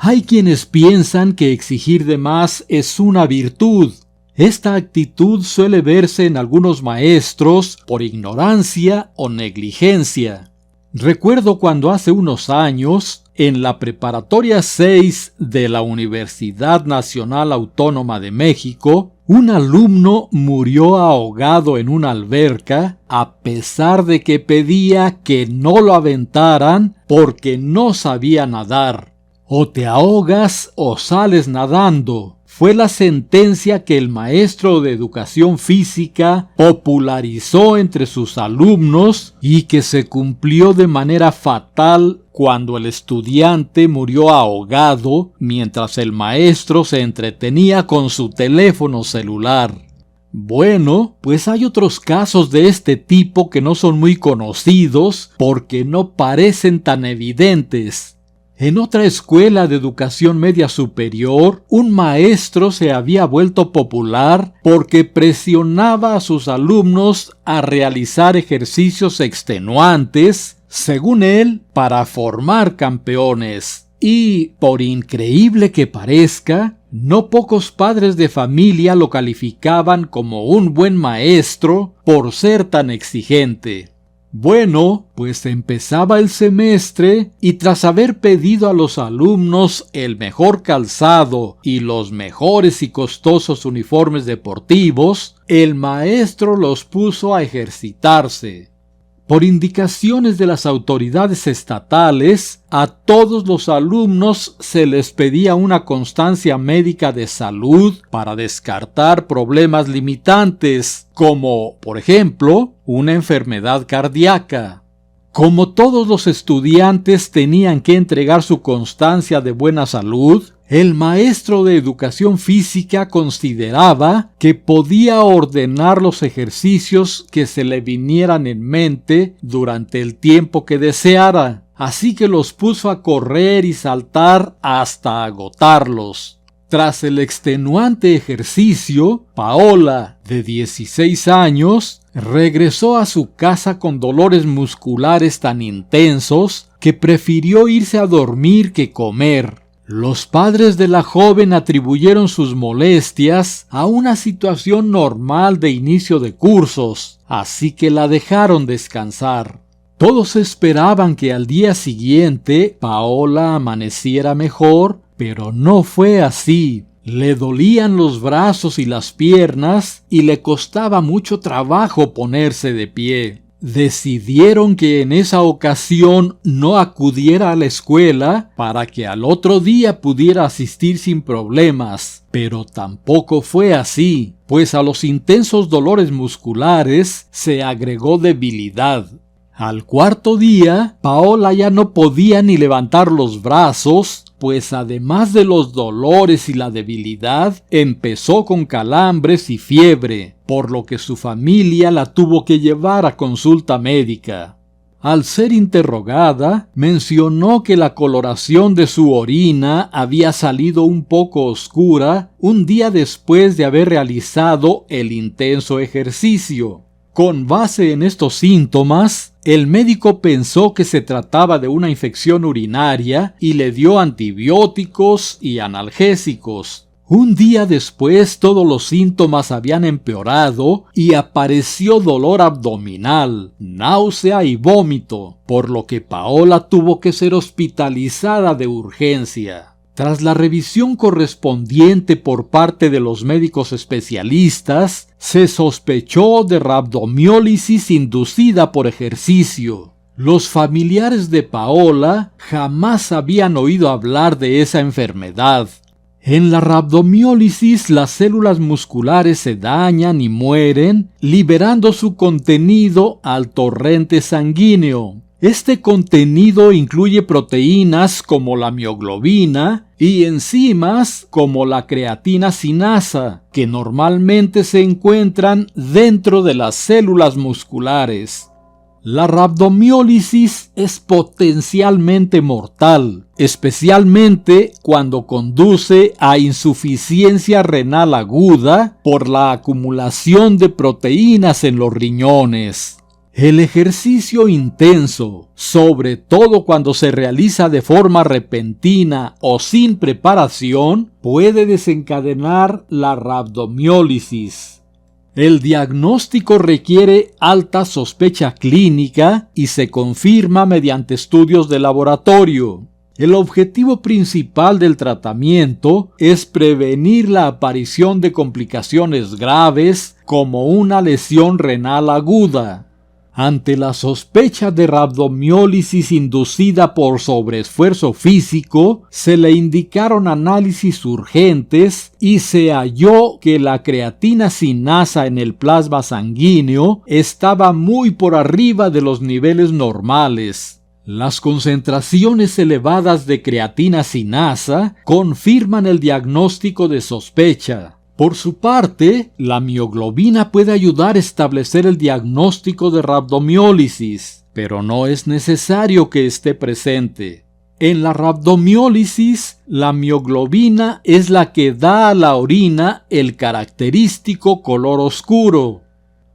Hay quienes piensan que exigir de más es una virtud. Esta actitud suele verse en algunos maestros por ignorancia o negligencia. Recuerdo cuando hace unos años, en la Preparatoria 6 de la Universidad Nacional Autónoma de México, un alumno murió ahogado en una alberca a pesar de que pedía que no lo aventaran porque no sabía nadar. O te ahogas o sales nadando. Fue la sentencia que el maestro de educación física popularizó entre sus alumnos y que se cumplió de manera fatal cuando el estudiante murió ahogado mientras el maestro se entretenía con su teléfono celular. Bueno, pues hay otros casos de este tipo que no son muy conocidos porque no parecen tan evidentes. En otra escuela de educación media superior, un maestro se había vuelto popular porque presionaba a sus alumnos a realizar ejercicios extenuantes, según él, para formar campeones. Y, por increíble que parezca, no pocos padres de familia lo calificaban como un buen maestro por ser tan exigente. Bueno, pues empezaba el semestre y tras haber pedido a los alumnos el mejor calzado y los mejores y costosos uniformes deportivos, el maestro los puso a ejercitarse. Por indicaciones de las autoridades estatales, a todos los alumnos se les pedía una constancia médica de salud para descartar problemas limitantes, como, por ejemplo, una enfermedad cardíaca. Como todos los estudiantes tenían que entregar su constancia de buena salud, el maestro de educación física consideraba que podía ordenar los ejercicios que se le vinieran en mente durante el tiempo que deseara, así que los puso a correr y saltar hasta agotarlos. Tras el extenuante ejercicio, Paola, de 16 años, regresó a su casa con dolores musculares tan intensos que prefirió irse a dormir que comer. Los padres de la joven atribuyeron sus molestias a una situación normal de inicio de cursos, así que la dejaron descansar. Todos esperaban que al día siguiente Paola amaneciera mejor, pero no fue así. Le dolían los brazos y las piernas y le costaba mucho trabajo ponerse de pie. Decidieron que en esa ocasión no acudiera a la escuela para que al otro día pudiera asistir sin problemas, pero tampoco fue así, pues a los intensos dolores musculares se agregó debilidad. Al cuarto día, Paola ya no podía ni levantar los brazos, pues además de los dolores y la debilidad, empezó con calambres y fiebre, por lo que su familia la tuvo que llevar a consulta médica. Al ser interrogada, mencionó que la coloración de su orina había salido un poco oscura un día después de haber realizado el intenso ejercicio. Con base en estos síntomas, el médico pensó que se trataba de una infección urinaria y le dio antibióticos y analgésicos. Un día después todos los síntomas habían empeorado y apareció dolor abdominal, náusea y vómito, por lo que Paola tuvo que ser hospitalizada de urgencia. Tras la revisión correspondiente por parte de los médicos especialistas, se sospechó de rabdomiólisis inducida por ejercicio. Los familiares de Paola jamás habían oído hablar de esa enfermedad. En la rabdomiólisis, las células musculares se dañan y mueren, liberando su contenido al torrente sanguíneo. Este contenido incluye proteínas como la mioglobina y enzimas como la creatina sinasa, que normalmente se encuentran dentro de las células musculares. La rabdomiólisis es potencialmente mortal, especialmente cuando conduce a insuficiencia renal aguda por la acumulación de proteínas en los riñones. El ejercicio intenso, sobre todo cuando se realiza de forma repentina o sin preparación, puede desencadenar la rabdomiólisis. El diagnóstico requiere alta sospecha clínica y se confirma mediante estudios de laboratorio. El objetivo principal del tratamiento es prevenir la aparición de complicaciones graves como una lesión renal aguda. Ante la sospecha de rabdomiólisis inducida por sobreesfuerzo físico, se le indicaron análisis urgentes y se halló que la creatina sinasa en el plasma sanguíneo estaba muy por arriba de los niveles normales. Las concentraciones elevadas de creatina sinasa confirman el diagnóstico de sospecha. Por su parte, la mioglobina puede ayudar a establecer el diagnóstico de rabdomiólisis, pero no es necesario que esté presente. En la rabdomiólisis, la mioglobina es la que da a la orina el característico color oscuro.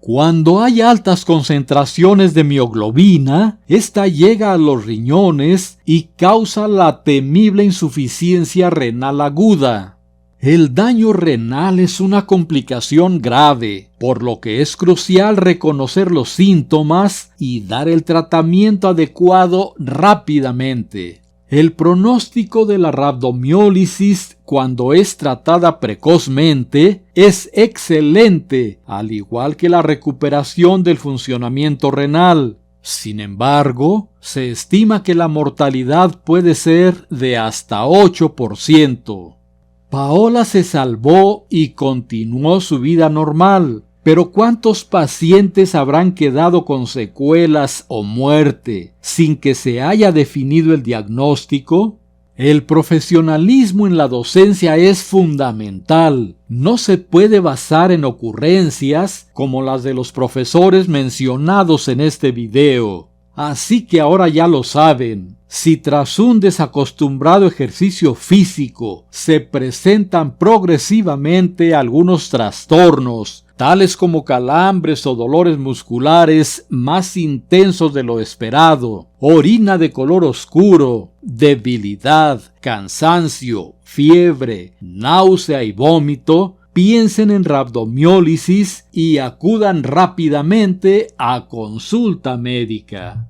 Cuando hay altas concentraciones de mioglobina, esta llega a los riñones y causa la temible insuficiencia renal aguda. El daño renal es una complicación grave, por lo que es crucial reconocer los síntomas y dar el tratamiento adecuado rápidamente. El pronóstico de la rabdomiólisis, cuando es tratada precozmente, es excelente, al igual que la recuperación del funcionamiento renal. Sin embargo, se estima que la mortalidad puede ser de hasta 8%. Paola se salvó y continuó su vida normal, pero ¿cuántos pacientes habrán quedado con secuelas o muerte sin que se haya definido el diagnóstico? El profesionalismo en la docencia es fundamental. No se puede basar en ocurrencias como las de los profesores mencionados en este video. Así que ahora ya lo saben. Si tras un desacostumbrado ejercicio físico se presentan progresivamente algunos trastornos, tales como calambres o dolores musculares más intensos de lo esperado, orina de color oscuro, debilidad, cansancio, fiebre, náusea y vómito, piensen en rabdomiólisis y acudan rápidamente a consulta médica.